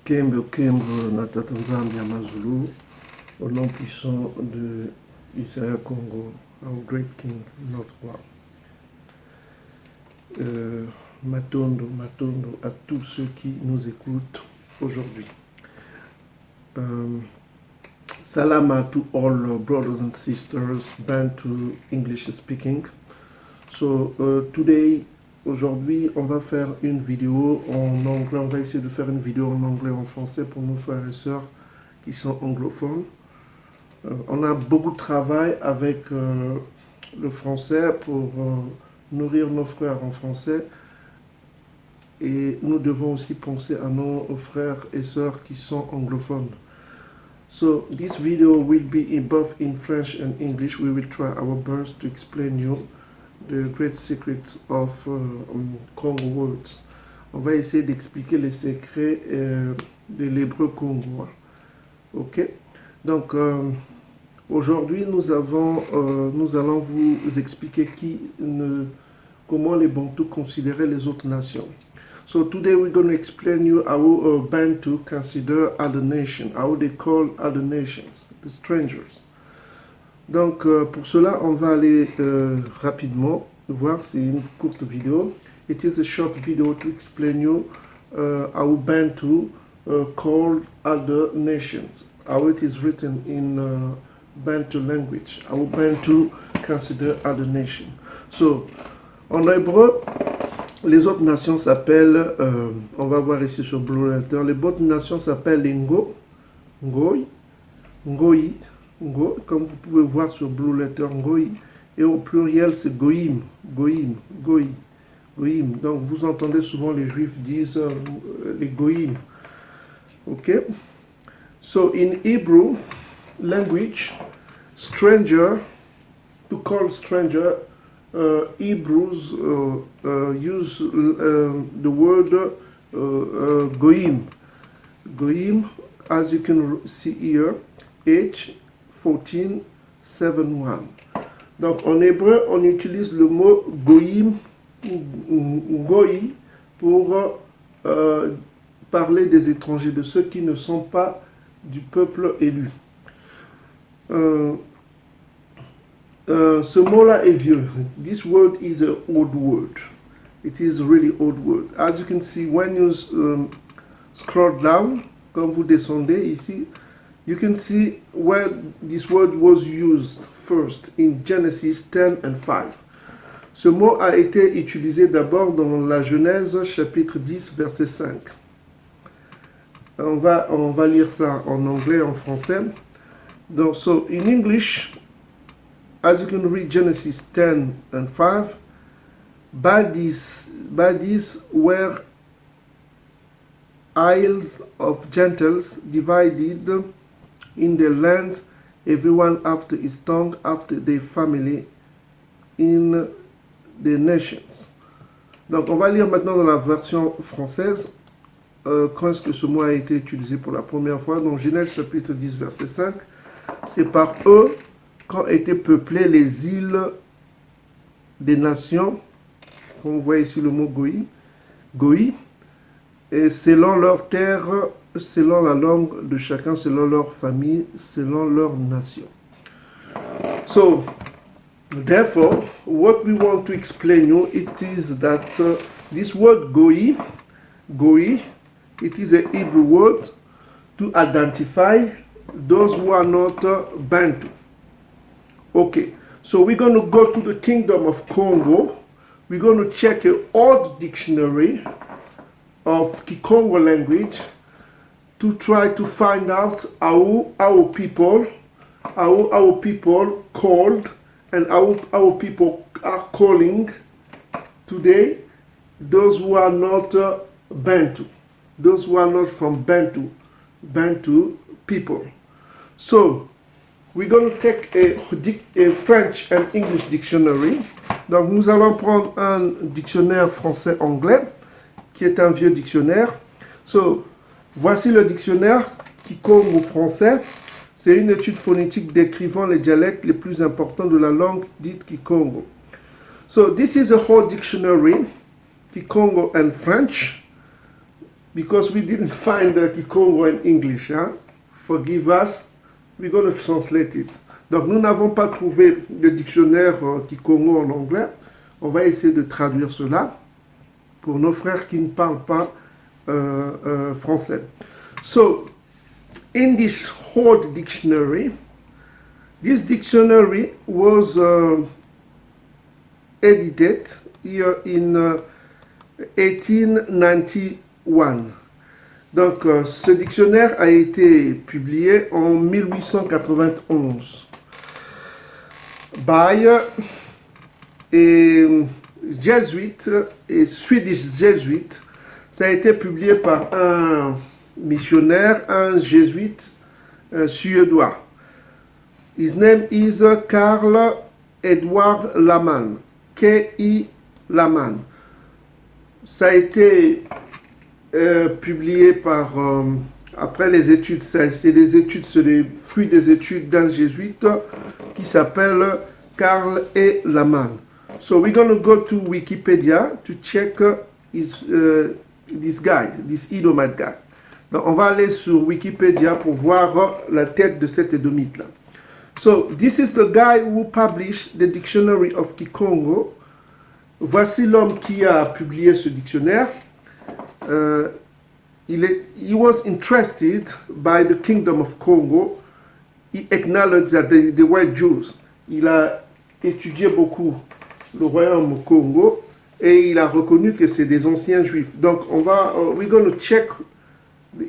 Kembe Natatanzambia Mazulu, au nom puissant de Israël Congo, our great king, notre roi. Matondo à tous ceux qui nous écoutent aujourd'hui. Salam to all brothers and sisters, Bantu English speaking. So aujourd'hui, on va faire une vidéo en anglais. On va essayer de faire une vidéo en anglais et en français pour nos frères et sœurs qui sont anglophones. On a beaucoup de travail avec le français pour nourrir nos frères en français. Et nous devons aussi penser à nos frères et sœurs qui sont anglophones. So this video will be both in French and English. We will try our best to explain you the great secrets of Congo words. On va essayer d'expliquer les secrets de l'hébreu congois. Ok. Donc aujourd'hui nous allons vous expliquer comment les Bantous considéraient les autres nations. So today we're going to explain you how Bantu consider other nations, how they call other nations, the strangers. Donc pour cela, on va aller rapidement voir, c'est une courte vidéo. It is a short video to explain you how Bantu call other nations, how it is written in Bantu language, how Bantu consider other nations. So, en hébreu, les autres nations s'appellent, on va voir ici sur Blue Letter, les autres nations s'appellent Ngo, Ngoi, Ngoi, Ngo, comme vous pouvez voir sur Blue Letter, Ngoi, et au pluriel c'est Goïm, Goïm, Goi, Goïm. Donc vous entendez souvent les Juifs disent les Goïm. Ok? So in Hebrew language, stranger, to call stranger, Hebrews use the word Goïm. Goïm, as you can see here, H1471. Donc en hébreu, on utilise le mot Goïm, Goï, pour parler des étrangers, de ceux qui ne sont pas du peuple élu. Ce mot-là est vieux. This word is an old word. It is a really old word. As you can see, when you scroll down, comme vous descendez ici, you can see where this word was used first in Genesis 10 and 5. Ce mot a été utilisé d'abord dans la Genèse chapitre 10 verset 5. On va lire ça en anglais et en français. Donc, so in English, as you can read Genesis 10 and 5, by these were isles of Gentiles divided in their lands, everyone after his tongue, after their family, in the nations. Donc on va lire maintenant dans la version française, quand est-ce que ce mot a été utilisé pour la première fois, dans Genèse chapitre 10 verset 5, c'est par eux qu'ont été peuplées les îles des nations, on voit ici le mot Goi, et selon leur terre, selon la langue de chacun, selon leur famille, selon leur nation. So, therefore, what we want to explain you, it is that this word Goi, it is a Hebrew word to identify those who are not Bantu. Okay, so we're going to go to the Kingdom of Congo. We're going to check an old dictionary of Kikongo language to try to find out how our people called and how our people are calling today those who are not Bantu, those who are not from Bantu people. So we're going to take a French and English dictionary. Donc nous allons prendre un dictionnaire français-anglais qui est un vieux dictionnaire. So voici le dictionnaire Kikongo français. C'est une étude phonétique décrivant les dialectes les plus importants de la langue dite Kikongo. So this is a whole dictionary, Kikongo and French. because we didn't find Kikongo in English. Hein? Forgive us, we're going to translate it. Donc nous n'avons pas trouvé le dictionnaire Kikongo en anglais. On va essayer de traduire cela pour nos frères qui ne parlent pas français. So, in this H.O.I dictionary, this dictionary was edited here in 1891. Donc, ce dictionnaire a été publié en 1891 by a Jesuit, et Swedish Jesuit. Ça a été publié par un missionnaire, un jésuite suédois. His name is Carl Edward Laman, K.I. Laman. Ça a été publié par, après les études, c'est les fruits des études d'un jésuite qui s'appelle Carl E. Laman. So we're going to go to Wikipedia to check this guy, this Edomite guy. Donc on va aller sur Wikipédia pour voir la tête de cet Édomite là. So this is the guy who published the dictionary of Kikongo. Voici l'homme qui a publié ce dictionnaire. He was interested by the kingdom of Congo. He acknowledged that they were Jews. Il a étudié beaucoup le royaume Congo et il a reconnu que c'est des anciens juifs. Donc we're going to check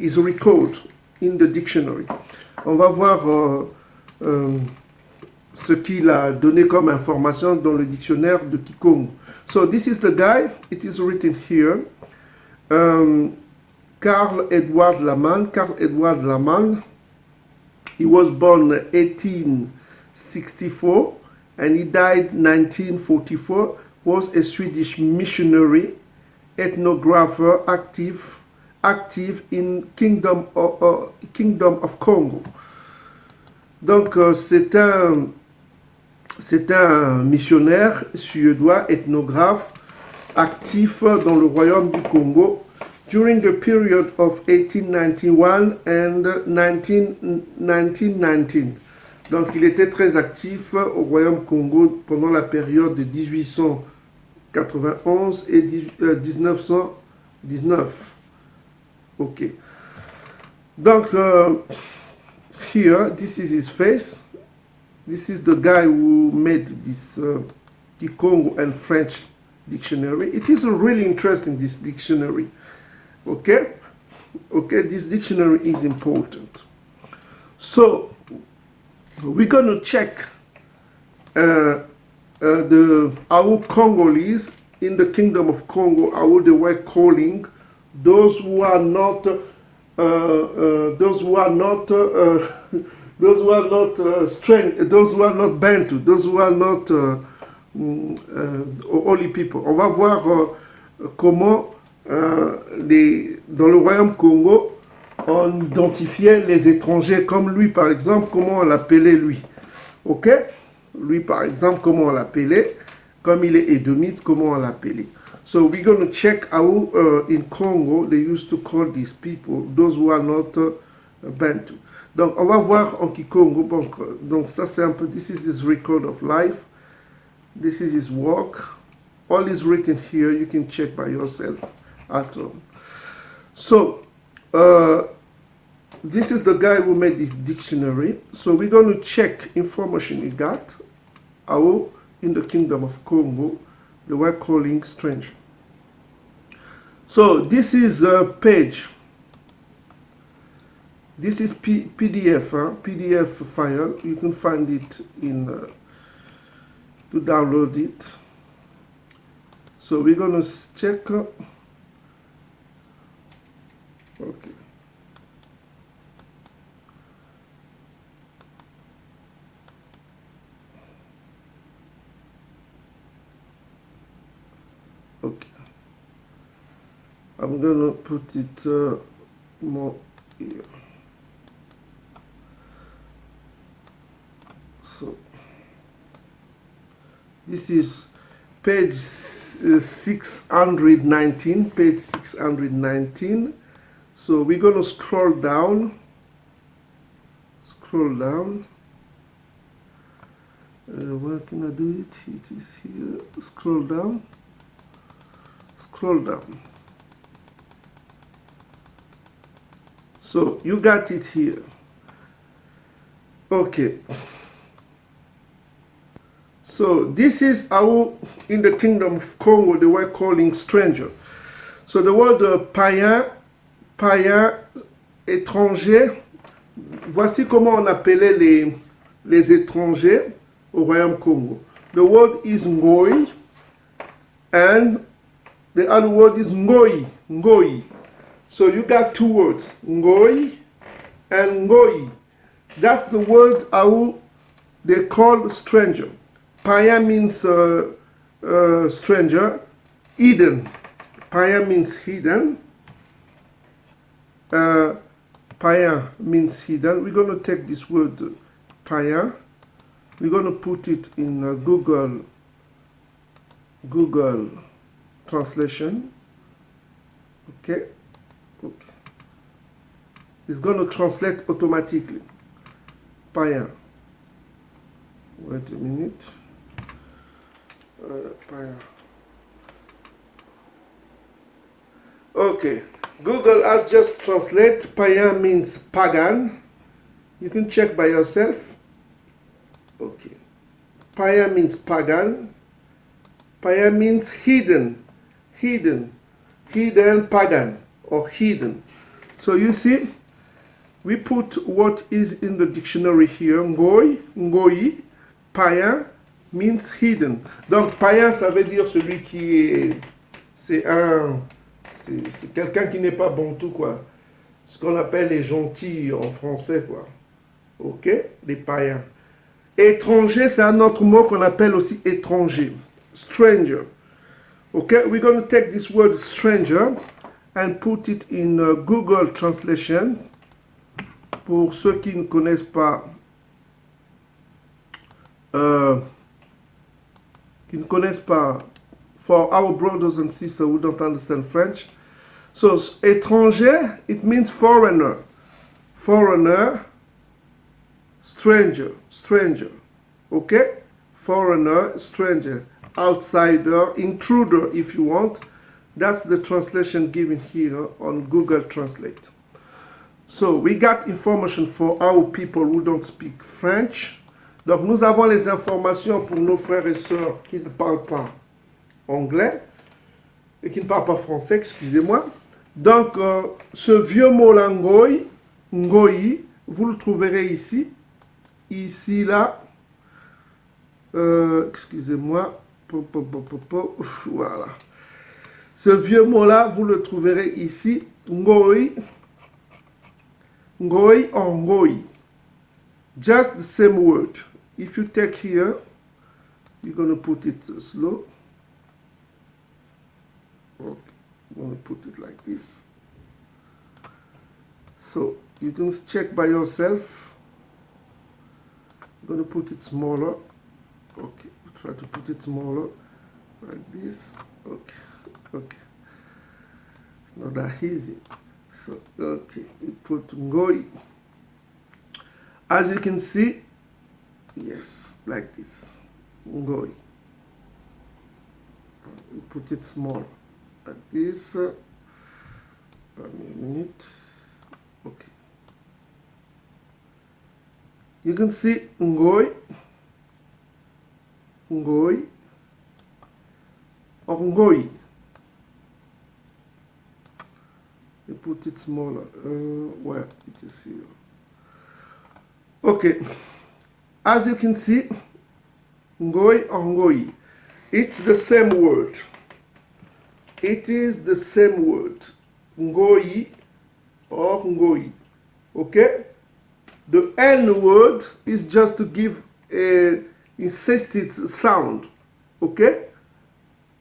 his record in the dictionary. On va voir ce qu'il a donné comme information dans le dictionnaire de Kikongo. So this is the guy. It is written here. Carl Edward Laman. Carl Edward Laman. He was born 1864 and he died 1944. Was a Swedish missionary, ethnographer, active in Kingdom of Congo. Donc c'est un missionnaire suédois, ethnographe, actif dans le royaume du Congo during the period of 1891 and 1919. Donc il était très actif au royaume Congo pendant la période de 1891 et 1919. Ok. Donc here, this is his face. This is the guy who made this Kikongo and French dictionary. It is really interesting, this dictionary. Okay? Okay, this dictionary is important. So, we're going to check how Congolese in the Kingdom of Congo, how they were calling those who are not strange, those who are not Bantu, those who are not holy people. On va voir comment dans le royaume Congo, on identifiait les étrangers comme lui, par exemple, comment on l'appelait lui. Ok? Lui, par exemple, comment on l'appelait. Comme il est édomite, comment on l'appelait. So we're going to check how in Congo they used to call these people, those who are not Bantu. Donc on va voir en Kikongo. Donc ça c'est un peu, this is his record of life. This is his work. All is written here. You can check by yourself at home. So this is the guy who made this dictionary. So we're going to check information he got. How in the Kingdom of Congo they were calling strange. So this is a page. This is PDF, PDF file. You can find it in to download it. So we're gonna check. Okay. Okay. I'm gonna put it more here. So this is page 619, page 619. So we're going to scroll down. Scroll down. Where can I do it? It is here. Scroll down. Scroll down. So you got it here. Okay. So this is how in the kingdom of Congo they were calling stranger. So the word païen, étranger, voici comment on appelait les étrangers au royaume Congo. The word is ngoi and the other word is ngoi. So you got two words, ngoi and ngoi. That's the word how they call stranger. Païen means stranger. Hidden. Païen means hidden. Païen means hidden. We're going to take this word païen. We're going to put it in Google translation. Okay. It's going to translate automatically. Païen. Wait a minute. Païen. Okay. Google has just translated. Païen means pagan. You can check by yourself. Okay. Païen means pagan. Païen means hidden. Hidden pagan or hidden. So you see, we put what is in the dictionary here. Ngoi, païen means hidden. Donc païen, ça veut dire celui qui est, c'est quelqu'un qui n'est pas bantou, quoi. Ce qu'on appelle les gentils en français, quoi. Ok, les païens. Étranger, c'est un autre mot qu'on appelle aussi étranger. Stranger. Okay, we're going to take this word stranger and put it in Google Translation. Pour ceux qui ne connaissent pas, for our brothers and sisters who don't understand French. So, étranger, it means foreigner. Foreigner, stranger. Okay? Foreigner, stranger. Outsider, intruder, if you want. That's the translation given here on Google Translate. So, we got information for our people who don't speak French. Donc, nous avons les informations pour nos frères et sœurs qui ne parlent pas anglais et qui ne parlent pas français, excusez-moi. Donc, ce vieux mot-là, ngoi, vous le trouverez ici, là. Excusez-moi. Voilà. Ce vieux mot-là, vous le trouverez ici, ngoi or ngoi. Just the same word. If you take here, you're going to put it slow. Okay, I'm going to put it like this. So you can check by yourself. I'm going to put it smaller. Okay, try to put it smaller like this. Okay. It's not that easy. So, okay, we put ngoi. As you can see, yes, like this. Ngoi. We put it smaller. Like this. Give me a minute. Okay. You can see ngoi or ngoi. You put it smaller. Where it is here. Okay. As you can see, ngoi or ngoi. It's the same word. It is the same word. Ngoi or ngoi. Okay? The N word is just to give a insisted sound. Okay?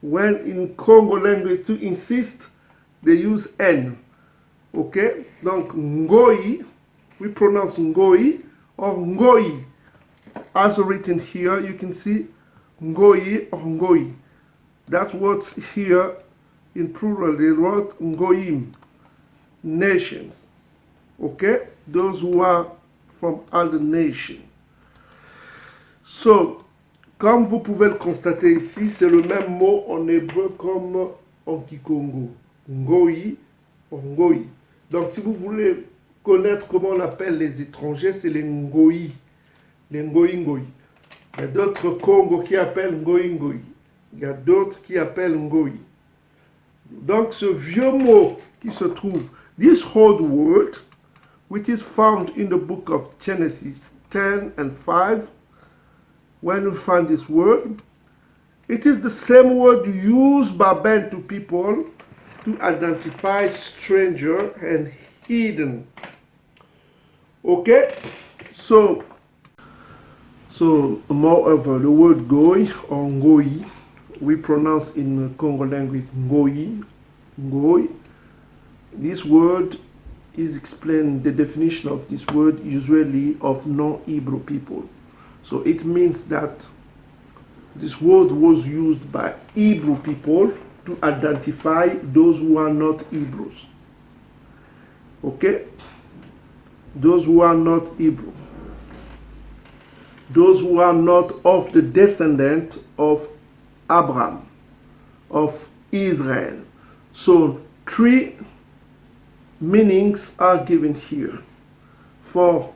When in Congo language to insist, they use N. Okay? Donc, ngoi, we pronounce ngoi or ngoi. As written here, you can see ngoi or ngoi. That's what's here in plural. They wrote ngoim. nations. Okay? Those who are from other nations. So, comme vous pouvez le constater ici, c'est le même mot en hébreu comme en Kikongo. Ngoi, Ngoi. Donc, si vous voulez connaître comment on appelle les étrangers, c'est les Ngoi. Les Ngoi Ngoi. Il y a d'autres Congo qui appellent Ngoi Ngoi. Il y a d'autres qui appellent Ngoi. Donc, ce vieux mot qui se trouve, this old word, which is found in the book of Genesis 10 and 5, when we find this word, it is the same word used by Bantu people to identify stranger and hidden. Okay? So moreover, the word Goi or Ngoi, we pronounce in Congo language Ngoi, Ngoi. This word is explained, the definition of this word usually of non-Hebrew people. So it means that this word was used by Hebrew people to identify those who are not Hebrews. Okay? Those who are not Hebrew. Those who are not of the descendant of Abraham, of Israel. So 3 meanings are given here. For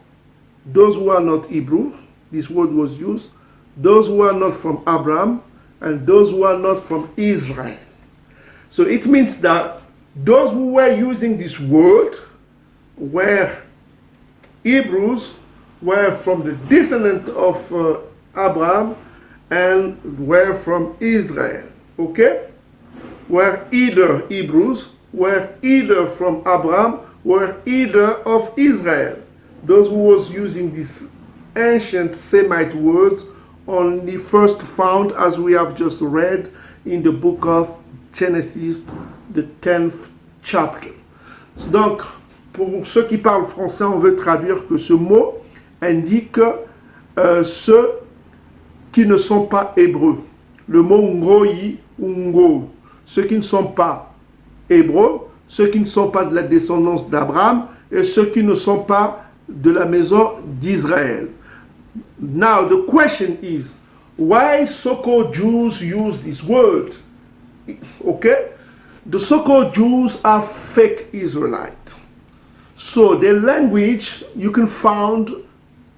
those who are not Hebrew, this word was used. Those who are not from Abraham, and those who are not from Israel. So it means that those who were using this word were Hebrews, were from the descendant of Abraham, and were from Israel. Okay? Were either Hebrews, were either from Abraham, were either of Israel. Those who was using these ancient Semite words only first found, as we have just read, in the book of Genesis, the 10th chapter. Donc, pour ceux qui parlent français, on veut traduire que ce mot indique ceux qui ne sont pas hébreux. Le mot ngoi ou ngo, ceux qui ne sont pas hébreux, ceux qui ne sont pas de la descendance d'Abraham et ceux qui ne sont pas de la maison d'Israël. Now the question is, why so-called Jews use this word? Okay? The so-called Jews are fake Israelites. So their language, you can find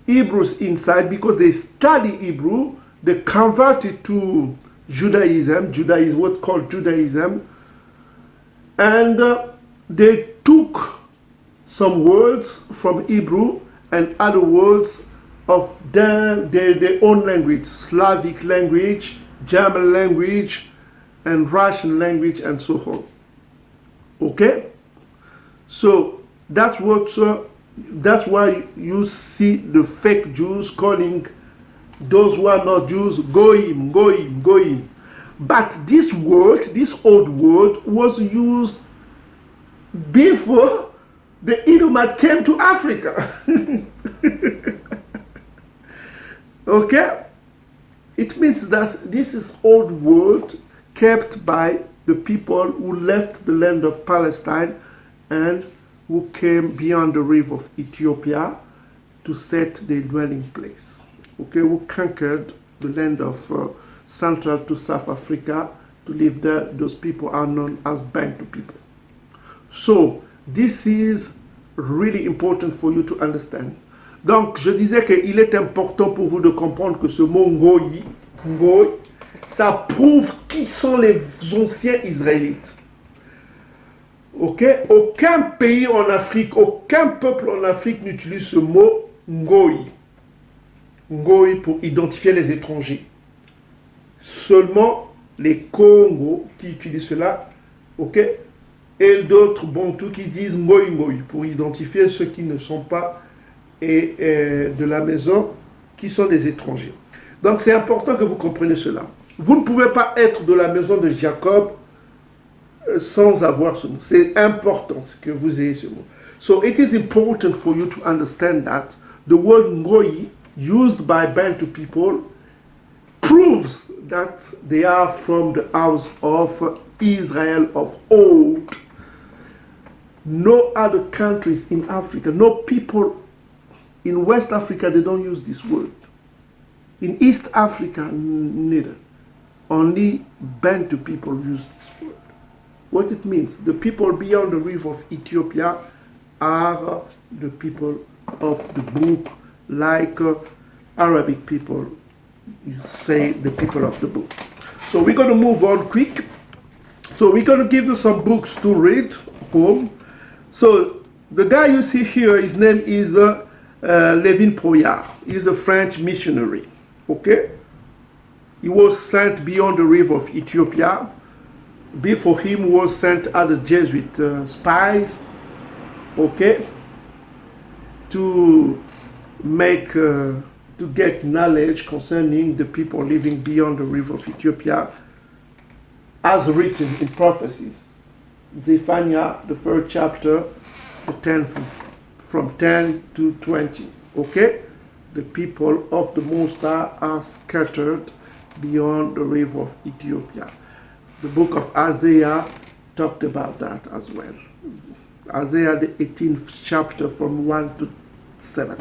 Hebrews inside because they study Hebrew, they converted to Judaism, what's called Judaism, and they took some words from Hebrew and other words of their own language, Slavic language, German language, and Russian language, and so on. Okay? So that's why you see the fake Jews calling those who are not Jews goyim, goyim, goyim. But this word, this old word, was used before the Edomite came to Africa. Okay? It means that this is old word kept by the people who left the land of Palestine and who came beyond the river of Ethiopia to set their dwelling place. Okay, who conquered the land of Central to South Africa to live there. Those people are known as Bantu people. So, this is really important for you to understand. Donc, je disais qu'il est important pour vous de comprendre que ce mot ngoi, ça prouve qui sont les anciens Israélites. Ok? Aucun pays en Afrique, aucun peuple en Afrique n'utilise ce mot ngoi. Ngoi pour identifier les étrangers. Seulement les Congo qui utilisent cela, ok? Et d'autres Bantus qui disent ngoi ngoi pour identifier ceux qui ne sont pas de la maison, qui sont des étrangers. Donc c'est important que vous compreniez cela. Vous ne pouvez pas être de la maison de Jacob sans avoir ce mot. C'est important que vous ayez ce mot. So it is important for you to understand that the word ngoi used by Bantu people proves that they are from the house of Israel of old. No other countries in Africa, no people in West Africa, they don't use this word. In East Africa, neither. Only Bantu people use this word. What it means, the people beyond the river of Ethiopia are the people of the book, like Arabic people say the people of the book. So we're going to move on quick. So we're going to give you some books to read home. So the guy you see here, his name is Levin Proyard. He's a French missionary. Okay? He was sent beyond the river of Ethiopia. Before him was sent other Jesuit spies. Okay? To make, to get knowledge concerning the people living beyond the river of Ethiopia, as written in prophecies. Zephaniah, the 3rd chapter, the 10th, from 10 to 20. Okay? The people of the Most High are scattered beyond the river of Ethiopia. The book of Isaiah talked about that as well. Isaiah, the 18th chapter, from 1 to 7.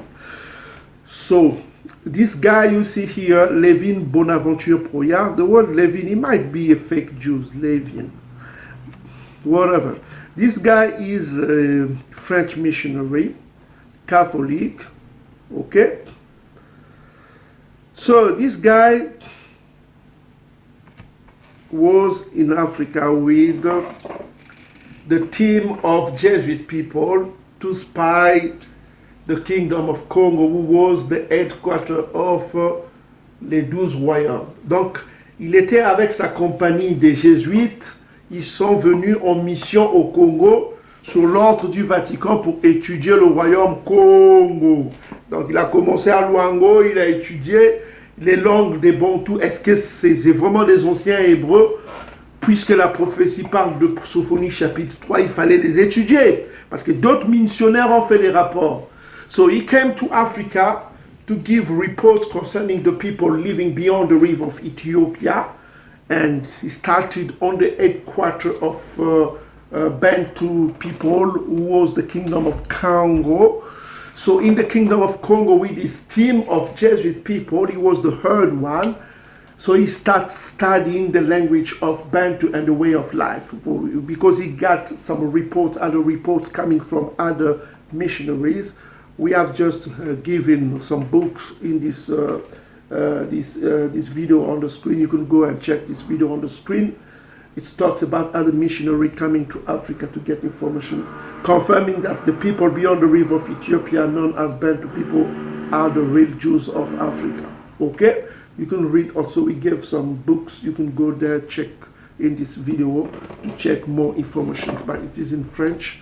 So, this guy you see here, Levin Bonaventure Proyard, the word Levin, he might be a fake Jew, Levin, whatever. This guy is a French missionary, Catholic, okay? So, this guy was in Africa with the team of Jesuit people to spy the kingdom of Congo, who was the headquarter of les 12 royaumes. Donc, il était avec sa compagnie des jésuites. Ils sont venus en mission au Congo sous l'ordre du Vatican pour étudier le royaume Congo. Donc, il a commencé à Luango, il a étudié les langues des Bantus. Est-ce que c'est vraiment des anciens hébreux? Puisque la prophétie parle de Sophonie chapitre 3, il fallait les étudier. Parce que d'autres missionnaires ont fait des rapports. So he came to Africa to give reports concerning the people living beyond the river of Ethiopia. And he started on the headquarters of Bantu people, who was the kingdom of Congo. So in the kingdom of Congo, with his team of Jesuit people, he was the third one. So he started studying the language of Bantu and the way of life, because he got some reports, other reports coming from other missionaries. We have just given some books in this this video on the screen. You can go and check this video on the screen. It talks about other missionaries coming to Africa to get information, confirming that the people beyond the river of Ethiopia, known as Bantu people, are the real Jews of Africa. Okay? You can read also, we gave some books. You can go there, check in this video to check more information, but it is in French.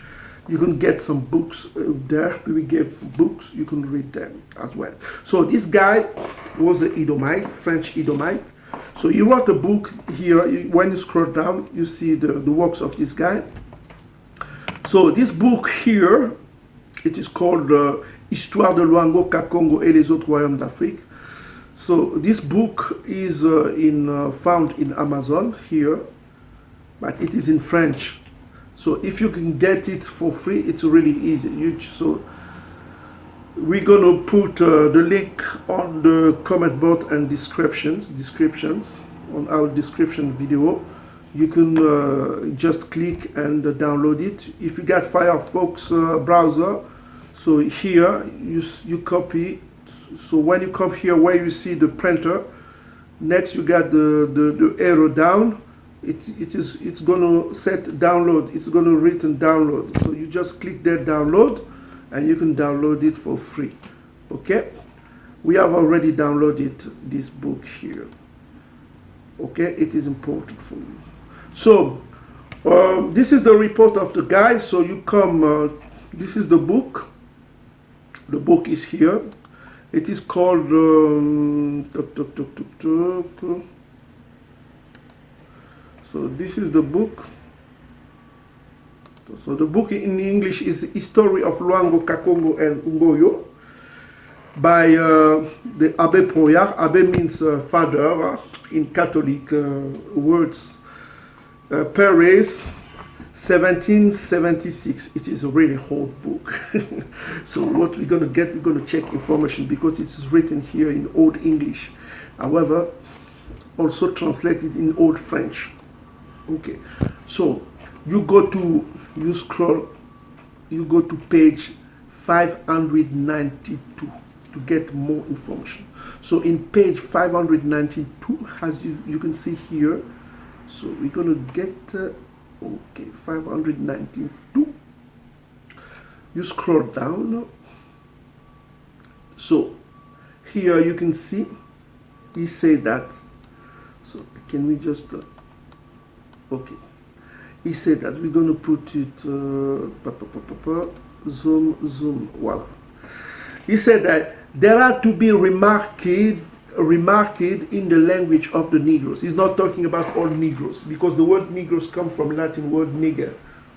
You can get some books there. We gave books. You can read them as well. So this guy was an Edomite, French Edomite. So he wrote a book here. When you scroll down, you see the works of this guy. So this book here, it is called Histoire de Luango, Congo et les autres royaumes d'Afrique. So this book is found in Amazon here, but it is in French. So if you can get it for free, it's really easy. So we're gonna put the link on the comment box and descriptions on our description video. You can just click and download it. If you got Firefox browser, so here you copy. So when you come here where you see the printer, next you got the arrow down. It's gonna set download. It's gonna written download. So you just click that download, and you can download it for free. Okay, we have already downloaded this book here. Okay, it is important for you. So this is the report of the guy. So you come. This is the book. The book is here. It is called. So this is the book. So the book in English is History of Luango, Kakongo, and Ngoyo by the Abbé Proyard. Abbé means father in Catholic words. Paris, 1776. It is a really old book. So what we're going to get, we're going to check information because it is written here in Old English. However, also translated in Old French. Okay, so you scroll, you go to page 592 to get more information. So in page 592, as you can see here, so we're going to get, okay, 592. You scroll down. So here you can see, he said that, so can we just, okay. He said that we're going to put it, zoom, voila. He said that there are to be remarked in the language of the Negroes. He's not talking about all Negroes, because the word Negroes comes from Latin word nigger.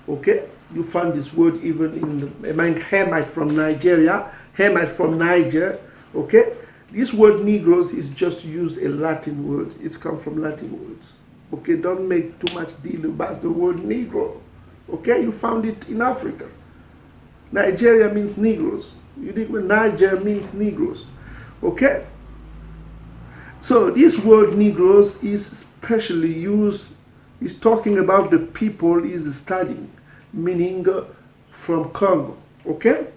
Okay? You find this word even among Hamite from Nigeria, Hamite from Niger. Okay? This word Negroes is just used in Latin words. It's come from Latin words. Okay? Don't make too much deal about the word Negro. Okay? You found it in Africa. Nigeria means Negroes. You think when Niger means Negroes. Okay? So this word Negroes is specially used, is talking about the people he's studying, meaning from Congo. Okay?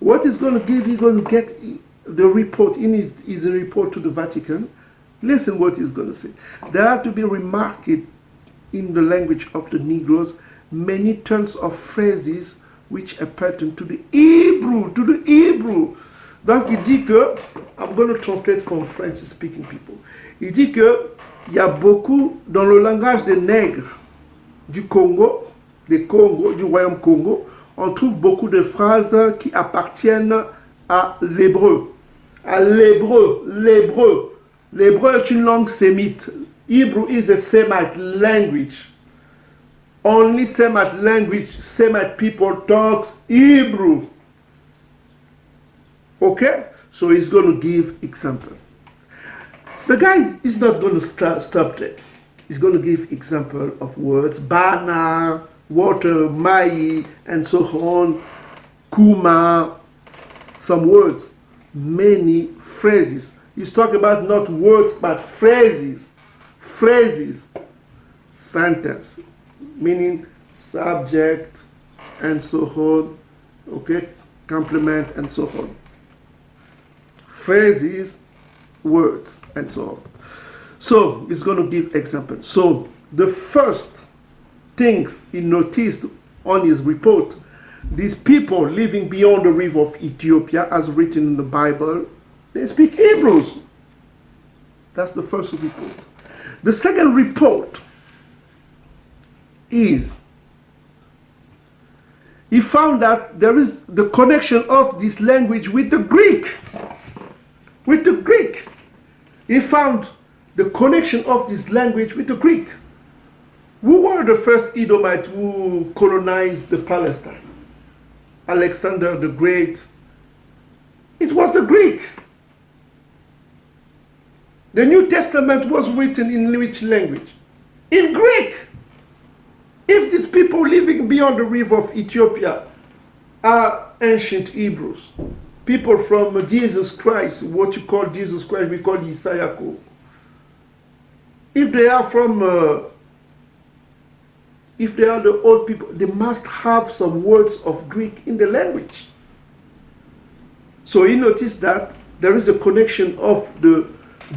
What he's going to give, he's going to get the report, in his report to the Vatican. Listen what he's going to say. There are to be remarked in the language of the Negroes many turns of phrases which appertain to the Hebrew, Donc il dit que, I'm going to translate from French speaking people. Il dit que il y a beaucoup dans le langage des nègres du Congo, du royaume Congo, on trouve beaucoup de phrases qui appartiennent à l'hébreu. L'hébreu est une langue sémite. Hebrew is a Semite language. Only Semite language, Semite people talks Hebrew. Okay? So he's going to give example. The guy is not going to stop there. He's going to give example of words. Bana, water, mai, and so on. Kuma, some words. Many phrases. He's talking about not words, but phrases. Phrases. Sentence. Meaning subject and so on, okay, complement and so on. Phrases, words, and so on. So he's going to give examples. So the first things he noticed on his report, these people living beyond the river of Ethiopia, as written in the Bible, they speak Hebrews. That's the first report. The second report is he found that there is the connection of this language with the Greek. With the Greek. He found the connection of this language with the Greek. Who were the first Edomites who colonized the Palestine? Alexander the Great. It was the Greek. The New Testament was written in which language? In Greek. If these people living beyond the river of Ethiopia are ancient Hebrews, people from Jesus Christ, what you call Jesus Christ, we call iuic. If they are from, if they are the old people, they must have some words of Greek in the language. So he noticed that there is a connection of the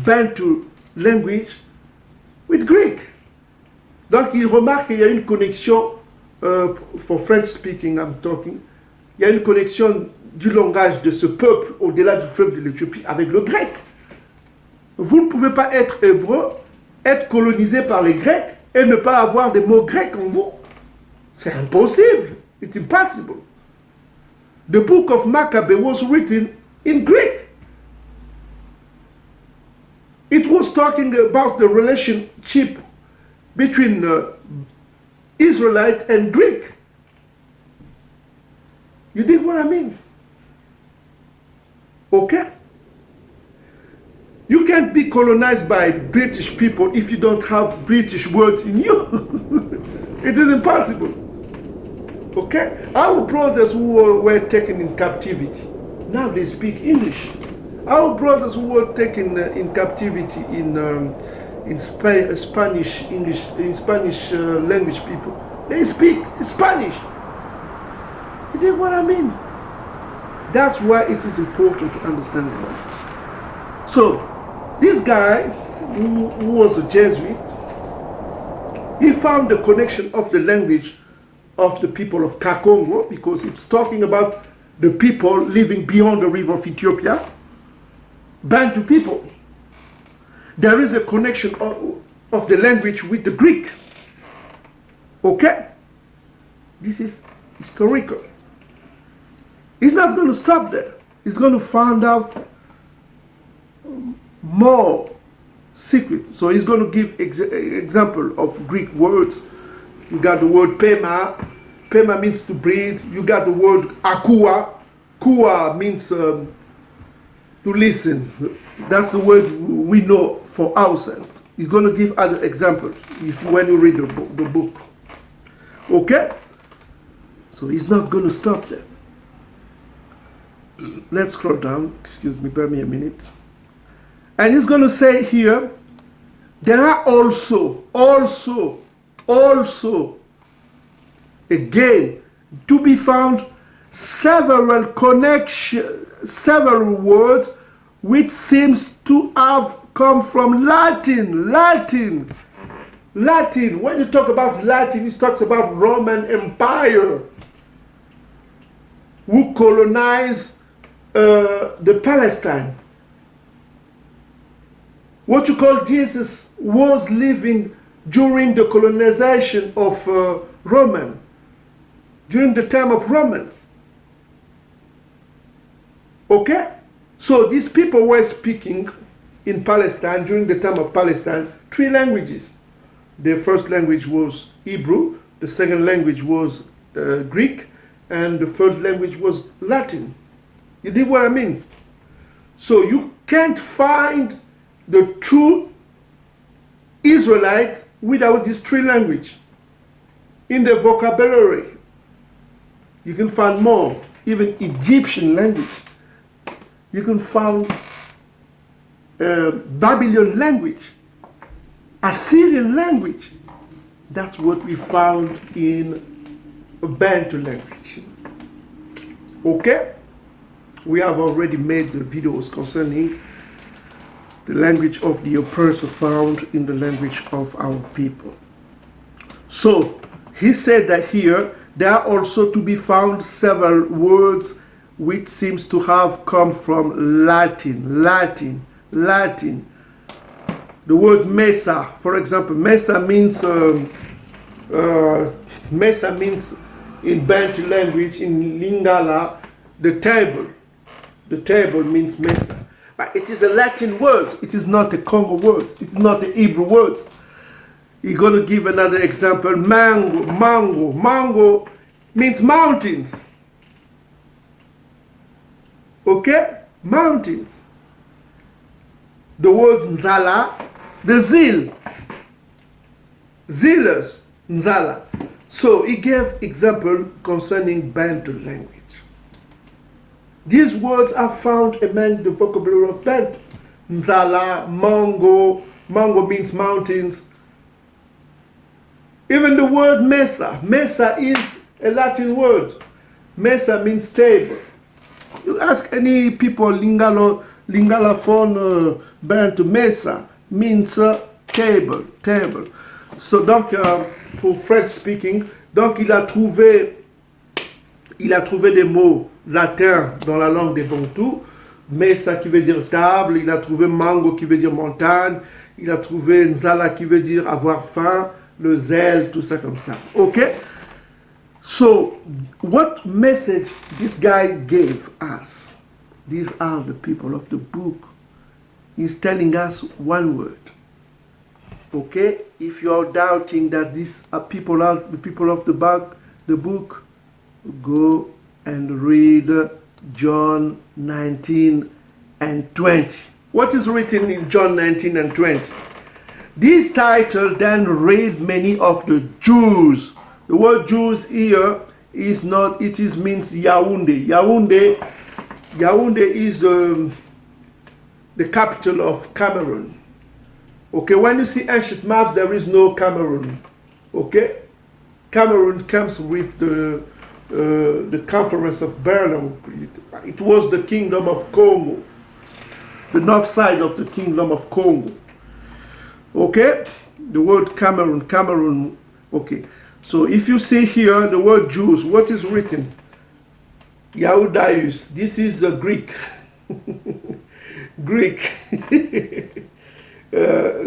Bantu language with Greek. Donc il remarque qu'il y a une connexion, for French speaking I'm talking, il y a une connexion du langage de ce peuple au-delà du fleuve de l'Éthiopie avec le grec. Vous ne pouvez pas être hébreu, être colonisé par les Grecs et ne pas avoir des mots grecs en vous. C'est impossible. It's impossible. The book of Maccabee was written in Greek. It was talking about the relationship between Israelite and Greek. You dig what I mean? Okay? You can't be colonized by British people if you don't have British words in you. It is impossible. Okay? Our brothers who were taken in captivity, now they speak English. Our brothers who were taken in captivity in Spanish, English, in Spanish language people, they speak Spanish. You know what I mean? That's why it is important to understand language. So, this guy, who was a Jesuit, he found the connection of the language of the people of Congo, because it's talking about the people living beyond the river of Ethiopia, Bantu people. There is a connection of the language with the Greek. Okay? This is historical. He's not going to stop there. He's going to find out more secret. So he's going to give example of Greek words. You got the word pema. Pema means to breathe. You got the word akua. Kua means to listen. That's the word we know for ourselves. He's going to give other examples when you read the book. Okay? So he's not going to stop there. Let's scroll down. Excuse me, bear me a minute. And he's going to say here, there are also, again, to be found several words which seems to have come from Latin. When you talk about Latin, it talks about Roman Empire, who colonized the Palestine. What you call Jesus was living during the colonization of Roman, during the time of Romans. Okay? So these people were speaking in Palestine, during the time of Palestine, 3 languages. The first language was Hebrew, the second language was Greek, and the third language was Latin. You dig what I mean? So you can't find the true Israelite without these 3 languages. In the vocabulary, you can find more, even Egyptian language. You can find Babylon language, Assyrian language. That's what we found in Bantu language. Okay? We have already made the videos concerning the language of the oppressor found in the language of our people. So, he said that here, there are also to be found several words which seems to have come from Latin. The word mesa, for example, mesa means in Bantu language, in Lingala, the table. The table means mesa. But it is a Latin word. It is not a Congo word. It's not a Hebrew word. He's going to give another example. Mango. Mango means mountains. Okay? Mountains. The word nzala, the zeal. Zealous, nzala. So he gave example concerning Bantu language. These words are found among the vocabulary of Bantu. Nzala, Mongo. Mongo means mountains. Even the word mesa. Mesa is a Latin word. Mesa means table. You ask any people, Lingalaphone, Bantu, mesa means table. So donc, pour French speaking, donc il a trouvé des mots latins dans la langue des Bantus. Mesa qui veut dire table, il a trouvé mango qui veut dire montagne, il a trouvé nzala qui veut dire avoir faim, le zèle, tout ça comme ça. Okay? So, what message this guy gave us? These are the people of the book. He's telling us one word. Okay? If you are doubting that these are the people of the book, go and read John 19 and 20. What is written in John 19 and 20? This title then read many of the Jews. The word Jews here is not, it is means Yaoundé. Yaoundé is the capital of Cameroon. Okay, when you see ancient maps, there is no Cameroon. Okay, Cameroon comes with the Conference of Berlin. It was the Kingdom of Congo, the north side of the Kingdom of Congo. Okay, the word Cameroon. Okay, so if you see here the word Jews, what is written? Yahudius. This is the Greek.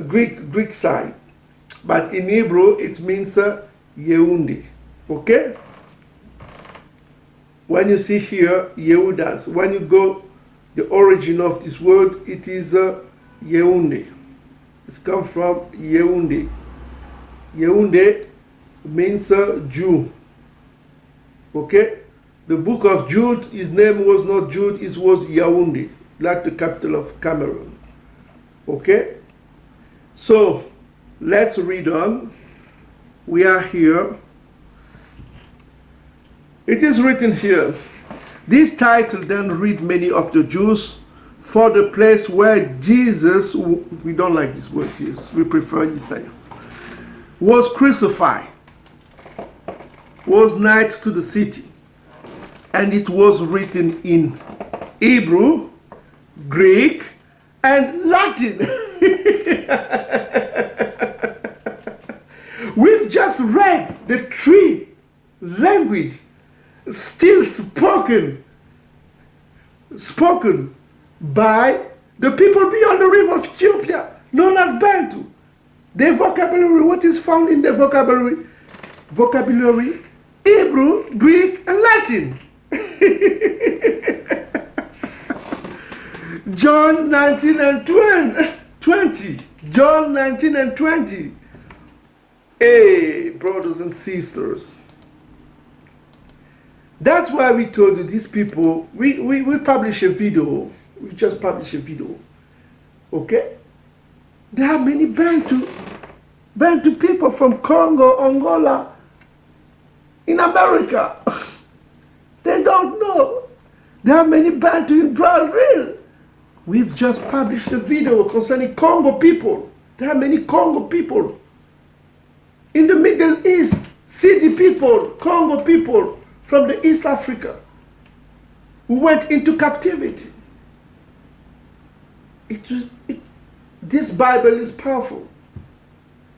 Greek side, but in Hebrew it means Yehundi. Okay, when you see here Yehudas, when you go the origin of this word, it is Yehundi. It's come from Yehundi. Yehundi means Jew. Okay, the book of Jude, his name was not Jude, it was Yaoundé, like the capital of Cameroon. Okay, so let's read on. We are here. It is written here, this title then read many of the Jews for the place where Jesus, we don't like this word Jesus, we prefer Isaiah, was crucified, was nigh to the city, and it was written in Hebrew, Greek, and Latin. We've just read the three languages still spoken by the people beyond the river of Ethiopia, known as Bantu. Their vocabulary, what is found in their vocabulary? Hebrew, Greek, and Latin. John 19 and 20. John 19 and 20. Hey, brothers and sisters. That's why we told you these people, we publish a video. We just published a video. Okay? There are many Bantu people from Congo, Angola, in America. They don't know. There are many Bantu in Brazil. We've just published a video concerning Congo people. There are many Congo people. In the Middle East, Seti people, Congo people from the East Africa who went into captivity. This Bible is powerful.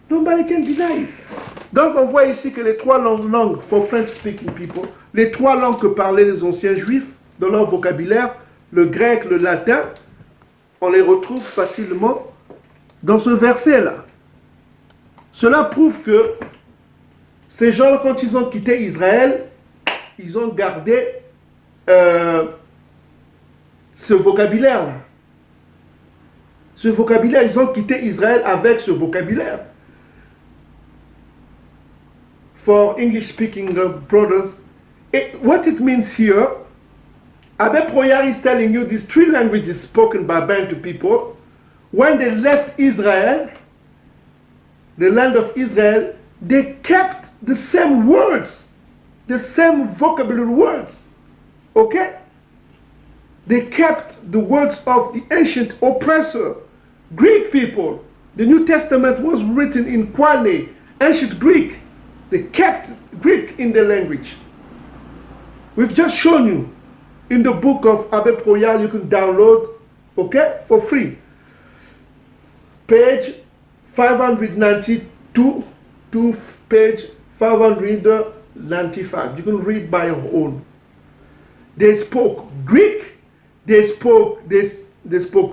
Nobody can deny it. Donc on voit ici que les trois langues for French-speaking people, les trois langues que parlaient les anciens juifs dans leur vocabulaire, le grec, le latin, on les retrouve facilement dans ce verset-là. Cela prouve que ces gens, quand ils ont quitté Israël, ils ont gardé ce vocabulaire-là. Ce vocabulaire, ils ont quitté Israël avec ce vocabulaire. For English-speaking brothers, what it means here, Abbott is telling you these three languages spoken by Bantu people. When they left Israel, the land of Israel, they kept the same words, the same vocabulary words. Okay? They kept the words of the ancient oppressor, Greek people. The New Testament was written in Koine, ancient Greek. They kept Greek in the language. We've just shown you in the book of Abbott you can download, okay, for free. Page 592 to page 595. You can read by your own. They spoke Greek. They spoke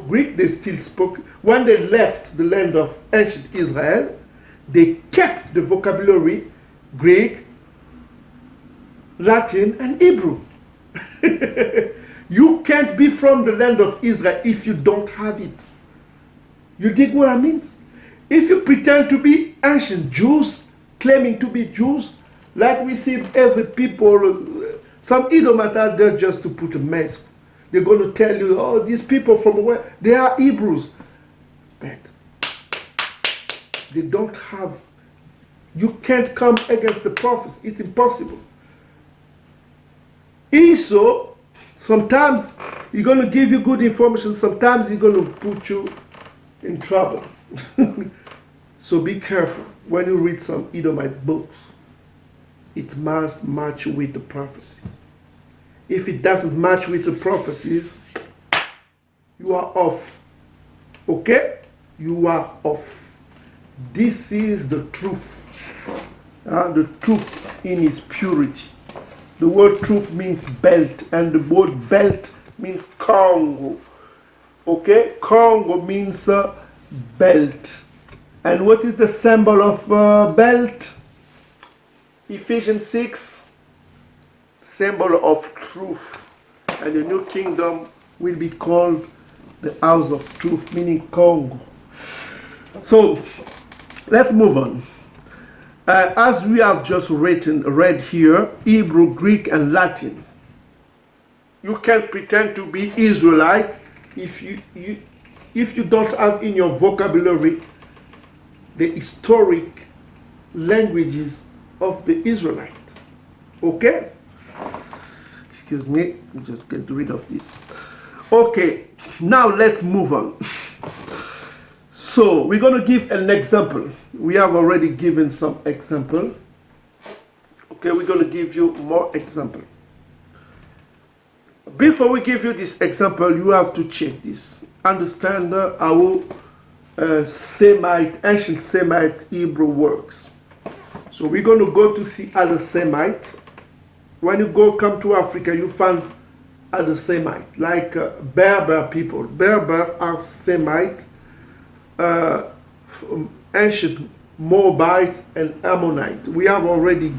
Greek. They still spoke. When they left the land of ancient Israel, they kept the vocabulary Greek, Latin, and Hebrew. You can't be from the land of Israel if you don't have it. You dig what I mean? If you pretend to be ancient Jews, claiming to be Jews, like we see every people, some idiots are there just to put a mess. They're going to tell you, oh, these people from where? They are Hebrews. But they don't have, you can't come against the prophets. It's impossible. Esau, sometimes he's going to give you good information, sometimes he's going to put you in trouble. So be careful when you read some Edomite books. It must match with the prophecies. If it doesn't match with the prophecies, you are off. Okay? You are off. This is the truth. The truth in its purity. The word truth means belt, and the word belt means Congo. Okay? Congo means belt. And what is the symbol of belt? Ephesians 6, symbol of truth. And the new kingdom will be called the house of truth, meaning Congo. So, let's move on. As we have just read here, Hebrew, Greek, and Latin. You can't pretend to be Israelite if you don't have in your vocabulary the historic languages of the Israelite. Okay? Excuse me, just get rid of this. Okay, now let's move on. So we're going to give an example. We have already given some example. Okay, we're going to give you more example. Before we give you this example, you have to check this. Understand how ancient Semite Hebrew works. So we're going to go to see other Semite. When you come to Africa, you find other Semite, like Berber people. Berber are Semite, ancient Moabite and Ammonite. We have already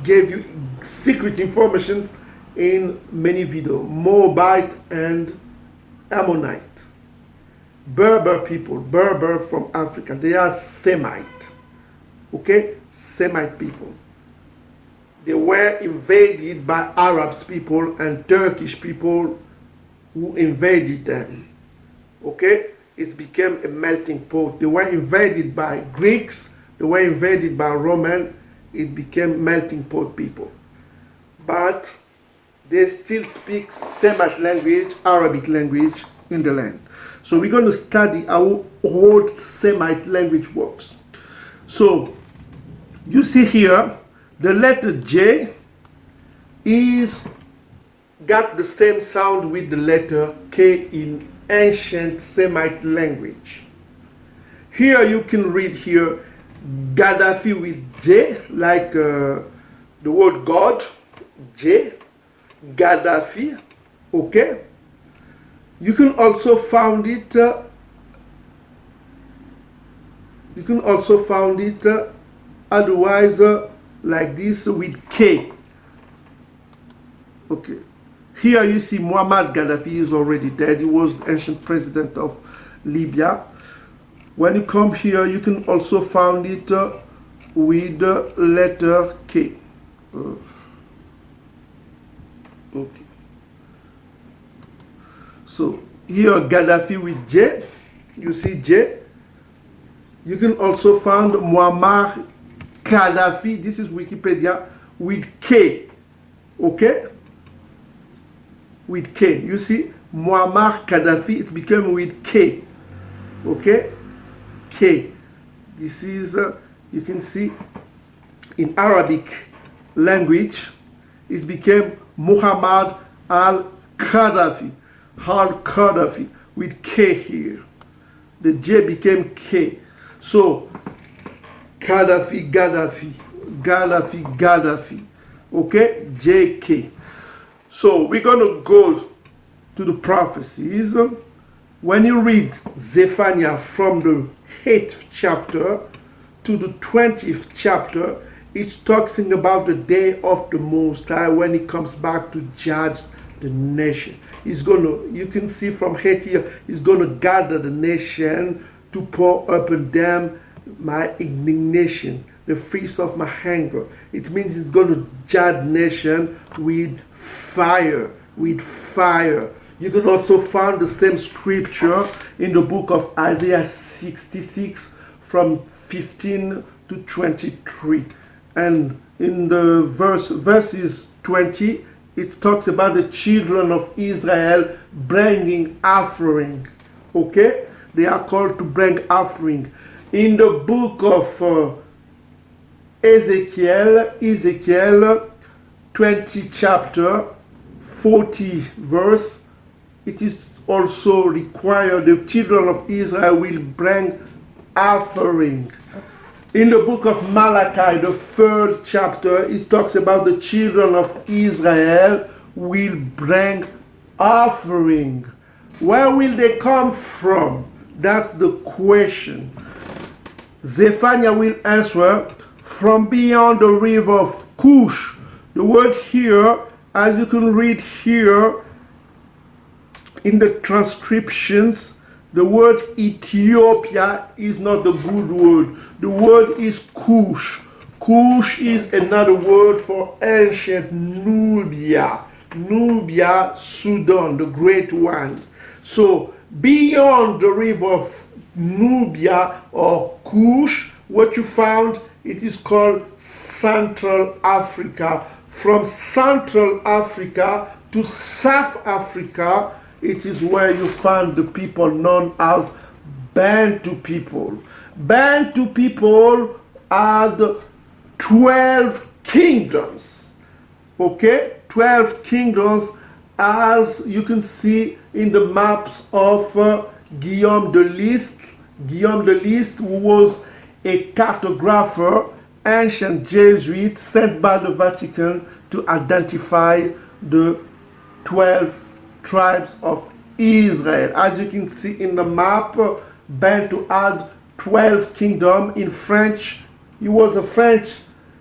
gave you secret information in many videos. Moabite and Ammonite. Berber people, Berber from Africa, they are Semite. Okay? Semite people. They were invaded by Arabs people and Turkish people who invaded them. Okay? It became a melting pot. They were invaded by Greeks, they were invaded by Romans, it became melting pot people. But they still speak Semite language, Arabic language in the land. So we're going to study how old Semite language works. So you see here, the letter J is got the same sound with the letter K in ancient Semite language. Here you can read here Gaddafi with J, like the word God, J, Gaddafi, okay? You can also find it otherwise like this with K. Okay. Here you see Muammar Gaddafi is already dead. He was the ancient president of Libya. When you come here, you can also find it with the letter K. Okay. So here Gaddafi with J. You see J. You can also find Muammar Gaddafi. This is Wikipedia with K. Okay? With K. You see Muammar Gaddafi, it became with K. Okay? K. This is, you can see in Arabic language, it became Muhammad al-Qaddafi. Al-Qaddafi with K here. The J became K. So, Gaddafi, Gaddafi, Gaddafi, Gaddafi. Okay? JK. So, we're going to go to the prophecies. When you read Zephaniah from the 8th chapter to the 20th chapter, it's talking about the day of the Most High when he comes back to judge the nation. He's going to, you can see from here, he's going to gather the nation to pour upon them my indignation, the feast of my anger. It means he's going to judge the nation with fire, with fire. You can also find the same scripture in the book of Isaiah 66 from 15 to 23. And in the verses 20, it talks about the children of Israel bringing offering. Okay? They are called to bring offering. In the book of Ezekiel 20 chapter 40 verse, it is also required the children of Israel will bring offering. In the book of Malachi, the 3rd chapter, it talks about the children of Israel will bring offering. Where will they come from? That's the question. Zephaniah will answer, from beyond the river of Cush. The word here, as you can read here in the transcriptions, the word Ethiopia is not the good word. The word is Cush. Cush is another word for ancient Nubia. Nubia, Sudan, the great one. So beyond the river of Nubia or Cush, what you found, it is called Central Africa. From Central Africa to South Africa, it is where you find the people known as Bantu people. Bantu people are the 12 kingdoms. Okay? 12 kingdoms, as you can see in the maps of Guillaume de List. Guillaume de List, who was a cartographer, ancient Jesuit sent by the Vatican to identify the 12 tribes of Israel. As you can see in the map, Bantu had 12 kingdoms. In French, he was a French,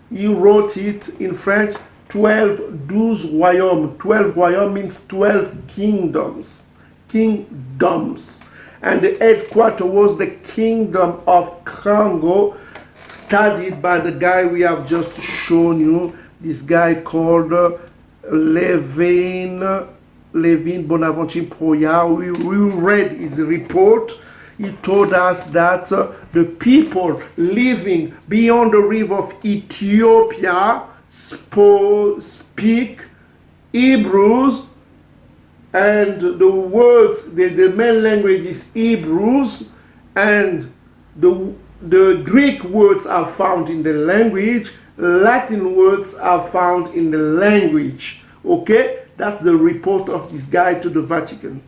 he wrote it in French, 12 royaumes. 12 royaumes means 12 kingdoms. Kingdoms. And the headquarters was the kingdom of Congo, studied by the guy we have just shown you, this guy called Levin Bonaventure Proya. We read his report. He told us that the people living beyond the river of Ethiopia speak Hebrews, and the words, the main language is Hebrews, and the Greek words are found in the language, Latin words are found in the language. Okay? That's the report of this guy to the Vatican.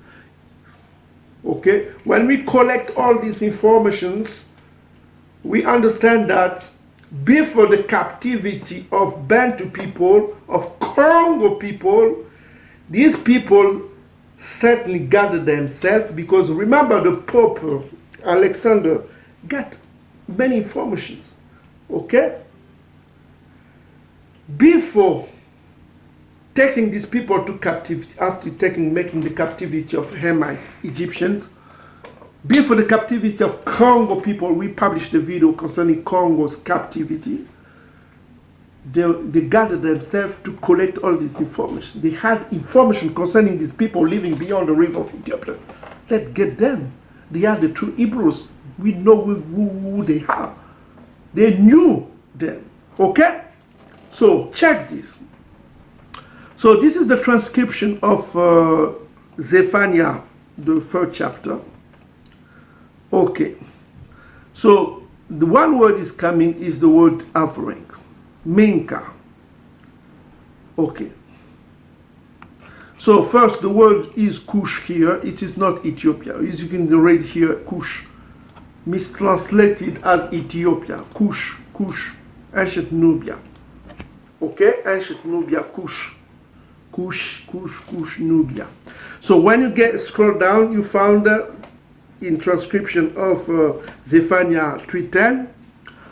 Okay? When we collect all these informations, we understand that before the captivity of Bantu people, of Congo people, these people certainly gathered themselves, because remember the Pope Alexander got many informations. Okay? Before taking these people to captivity, after making the captivity of Hamite Egyptians, before the captivity of Congo people, we published a video concerning Congo's captivity. They gathered themselves to collect all this information. They had information concerning these people living beyond the river of Ethiopia. Let's get them. They are the true Hebrews. We know who they are. They knew them. Okay? So check this. So this is the transcription of Zephaniah, the 3rd chapter. Okay. So the one word is coming is the word offering. Minka. Okay. So first the word is Cush here. It is not Ethiopia. As you can read here, Cush. Mistranslated as Ethiopia. Cush. Cush. Ancient Nubia. Okay? Ancient Nubia. Cush. Cush, Cush, Cush, Nubia. So when you scroll down, you found in transcription of Zephaniah 3:10.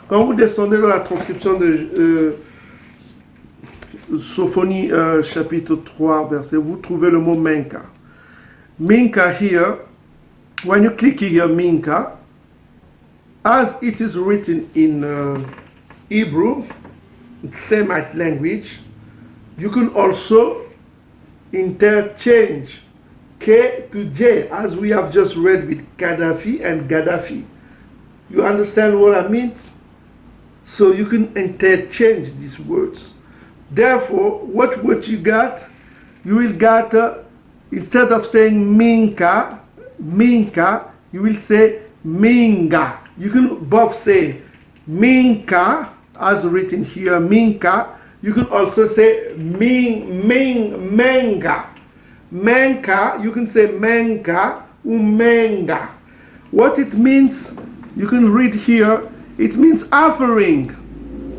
Quand vous descendez dans la transcription de Sophonie chapitre 3 verset, vous trouvez le mot Minka. Minka here, when you click here Minka, as it is written in Hebrew, Semite language, you can also interchange K to J, as we have just read with Gaddafi and Gaddafi. You understand what I mean? So you can interchange these words. Therefore, what you got you will get, instead of saying minka, you will say minga. You can both say minka, as written here, minka. You can also say menga. Menka, you can say menga or menga. What it means, you can read here, it means offering,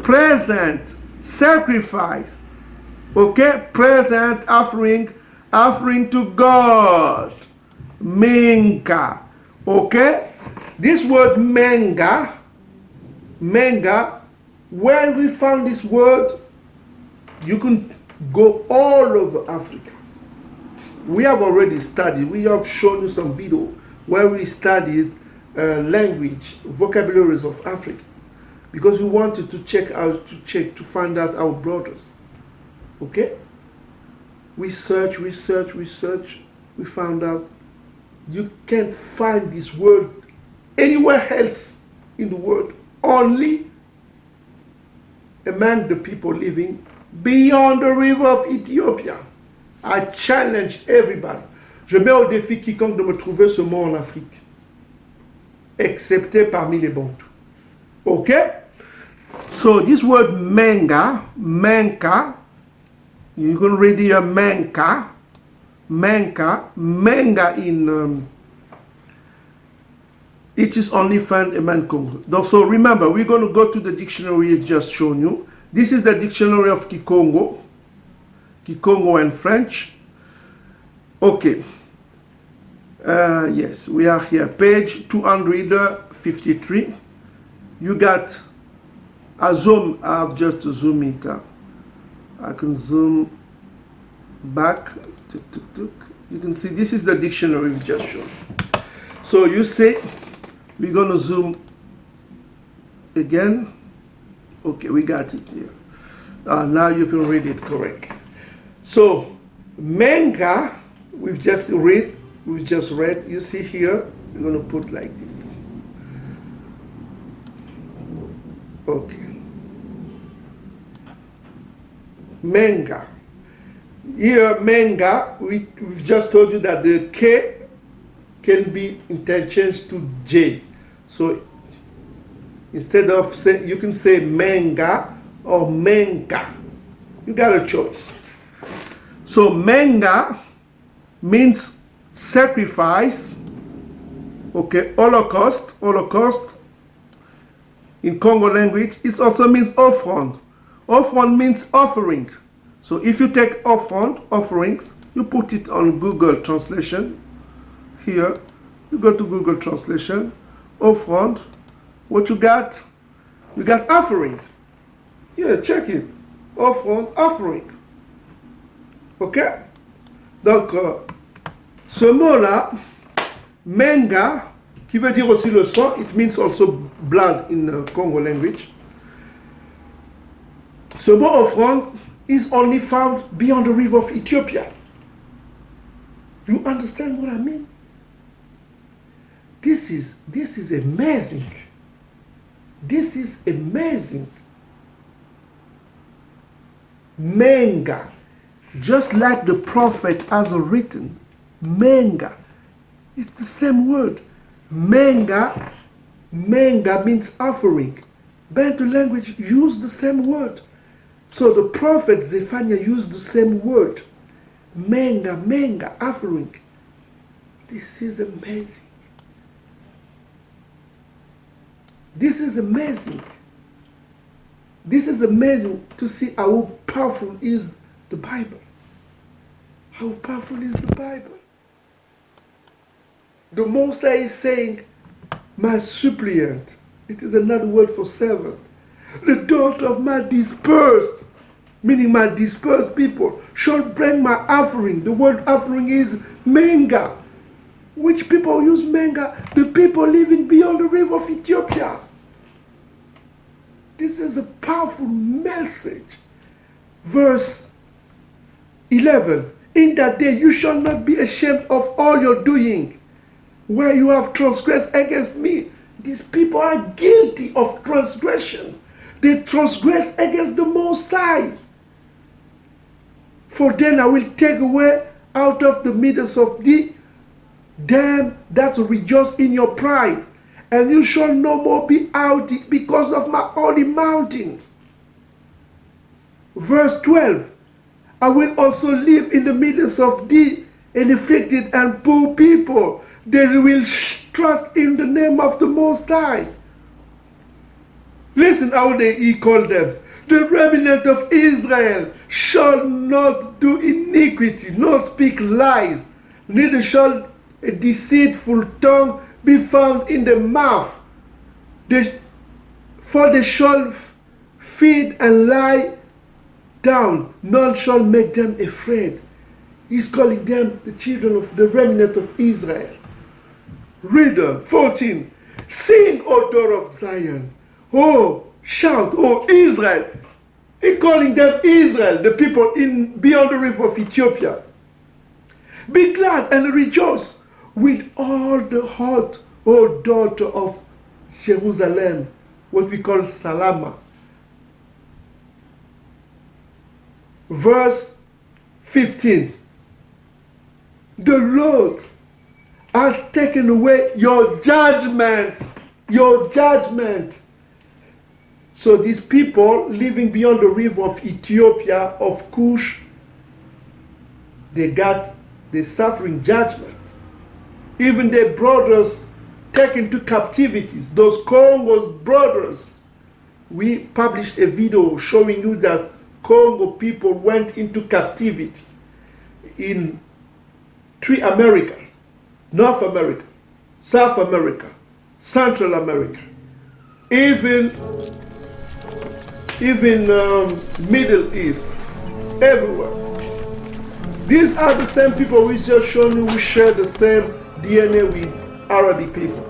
present, sacrifice. Okay, present, offering to God. Menga. Okay, this word menga, where we found this word, you can go all over Africa. We have already studied, we have shown you some video where we studied language, vocabularies of Africa, because we wanted to to find out our brothers. Okay? We search, we found out you can't find this word anywhere else in the world, only among the people living beyond the river of Ethiopia. I challenge everybody. Je mets au défi quiconque de me trouver ce mot en Afrique, excepté parmi les Bantus. Okay? So this word menga, you can read here menga in it is only found in Congo. So remember, we're going to go to the dictionary I just shown you. This is the dictionary of Kikongo and French. Okay. Yes, we are here, page 253. You got a zoom. I've just zoomed it. I can zoom back. You can see this is the dictionary we just showed. So you say, we're going to zoom again. Okay, we got it here. Now you can read it correct. So, menga, we've just read. You see here, we're going to put like this. Okay. Menga. Here, menga, we've just told you that the K can be interchanged to J. So instead of say, you can say menga or menka. You got a choice. So menga means sacrifice. Okay, Holocaust in Congo language. It also means offrande. Offrande means offering. So if you take offerings, you put it on Google Translation. Here, you go to Google Translation, offrande. What you got? You got offering. Yeah, check it. Offering. Ok? Donc, ce mot-là, menga, qui veut dire aussi le sang, it means also blood in Congo language. Ce mot offrande is only found beyond the river of Ethiopia. You understand what I mean? This is amazing. This is amazing. Menga, just like the prophet has written, menga, it's the same word. Menga means offering. Bantu language use the same word. So the prophet Zephaniah used the same word. Menga, offering. This is amazing. This is amazing. This is amazing to see how powerful is the Bible. How powerful is the Bible? The Most High is saying, my suppliant, it is another word for servant, the daughter of my dispersed, meaning my dispersed people, shall bring my offering. The word offering is menga. Which people use menga? The people living beyond the river of Ethiopia. This is a powerful message. Verse 11. In that day you shall not be ashamed of all your doing, where you have transgressed against me. These people are guilty of transgression. They transgress against the Most High. For then I will take away out of the midst of thee them that rejoice in your pride, and you shall no more be outed because of my holy mountains. Verse 12, I will also live in the midst of thee an afflicted and poor people. They will trust in the name of the Most High. Listen how he called them. The remnant of Israel shall not do iniquity, nor speak lies, neither shall a deceitful tongue be found in the mouth. For they shall feed and lie down, none shall make them afraid. He's calling them the children of the remnant of Israel. Read on, 14. Sing, O daughter of Zion. Oh, shout, O Israel. He's calling them Israel, the people beyond the river of Ethiopia. Be glad and rejoice with all the heart, O daughter of Jerusalem, what we call Salama. Verse 15. The Lord has taken away your judgment. Your judgment. So these people living beyond the river of Ethiopia, of Cush, they're suffering judgment. Even their brothers taken to captivities, those Congo's brothers. We published a video showing you that Congo people went into captivity in 3 Americas: North America, South America, Central America, even Middle East, everywhere. These are the same people we just shown you who share the same DNA with Arabic people.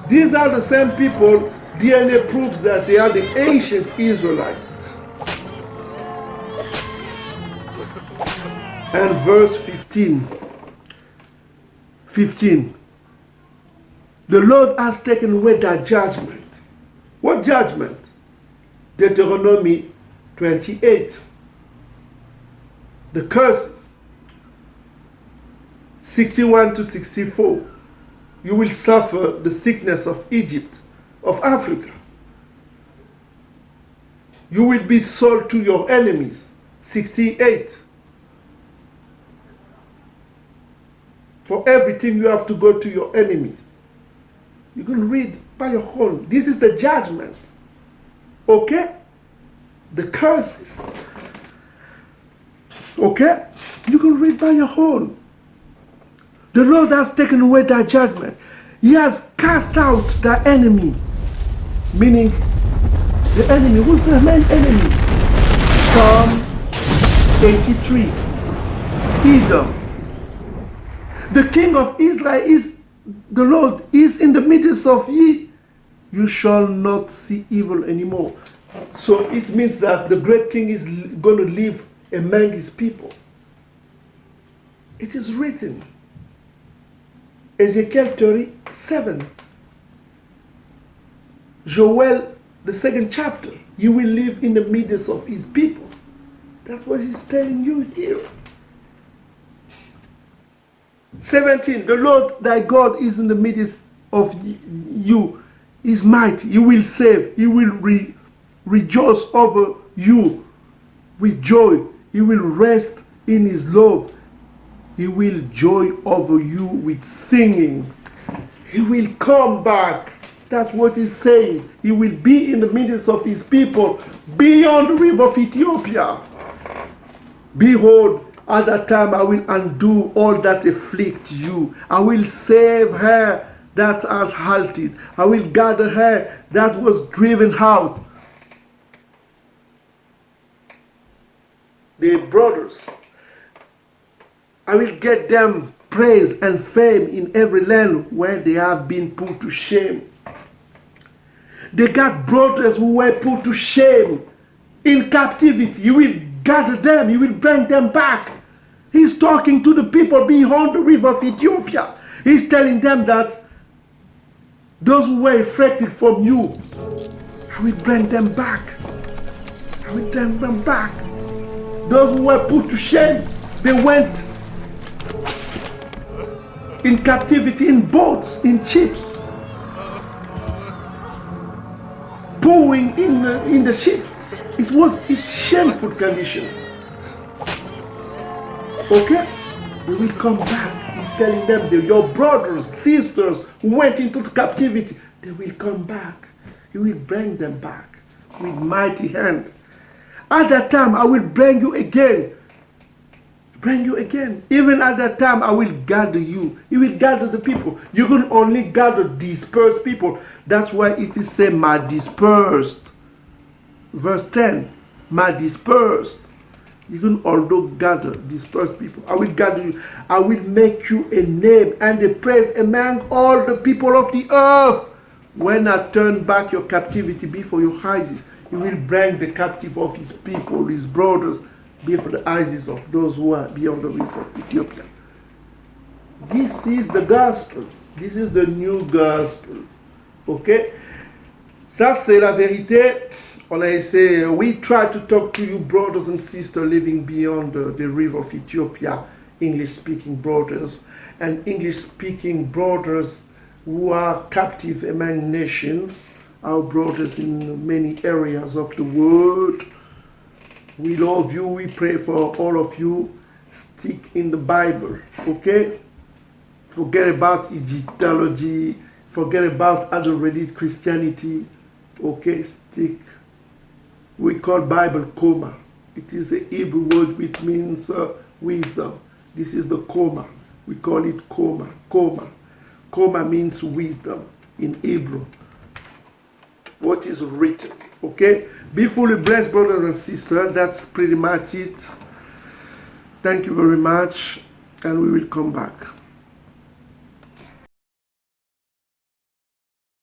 These are the same people DNA proves that they are the ancient Israelites. And verse 15. The Lord has taken away that judgment. What judgment? Deuteronomy 28. The curses. 61 to 64. You will suffer the sickness of Egypt, of Africa. You will be sold to your enemies. 68. For everything you have to go to your enemies. You can read by your own. This is the judgment. Okay? The curses. Okay? You can read by your own. The Lord has taken away that judgment. He has cast out the enemy. Meaning, the enemy. Who's the main enemy? Psalm 83. Edom. The king of Israel is the Lord, is in the midst of ye. You shall not see evil anymore. So it means that the great king is going to live among his people. It is written. Ezekiel 37. Joel, the 2nd chapter. You will live in the midst of his people. That's what he's telling you here. 17. The Lord thy God is in the midst of you. Is mighty. He will save. He will rejoice over you with joy. He will rest in his love. He will joy over you with singing. He will come back. That's what he's saying. He will be in the midst of his people beyond the river of Ethiopia. Behold, at that time I will undo all that afflict you. I will save her that has halted. I will gather her that was driven out. The brothers, I will get them praise and fame in every land where they have been put to shame. They got brothers who were put to shame in captivity. You will gather them. You will bring them back. He's talking to the people beyond the river of Ethiopia. He's telling them that those who were afflicted from you, I will bring them back. I I will turn them back. Those who were put to shame, they went in captivity, in boats, in ships, pouring in the ships. It was its shameful condition. Okay? They will come back. He's telling them that your brothers, sisters who went into captivity, they will come back. He will bring them back with mighty hand. At that time, I will bring you again. Bring you again. Even at that time, I will gather you. He will gather the people. You can only gather dispersed people. That's why it is said, my dispersed. Verse 10, my dispersed. You can also gather dispersed people. I will gather you. I will make you a name and a praise among all the people of the earth. When I turn back your captivity before your eyes, he will bring the captive of his people, his brothers, before the eyes of those who are beyond the river of Ethiopia. This is the gospel. This is the new gospel. Ok? Ça, c'est la vérité. On a essayé, we try to talk to you brothers and sisters living beyond the river of Ethiopia, English-speaking brothers, and English-speaking brothers who are captive among nations, our brothers in many areas of the world. We love you, we pray for all of you. Stick in the Bible, okay? Forget about Egyptology, forget about other religious Christianity, okay? Stick. We call Bible Koma. It is a Hebrew word which means wisdom. This is the Koma. We call it Koma. Koma. Koma means wisdom in Hebrew. What is written, okay? Be fully blessed, brothers and sisters. That's pretty much it. Thank you very much, and we will come back.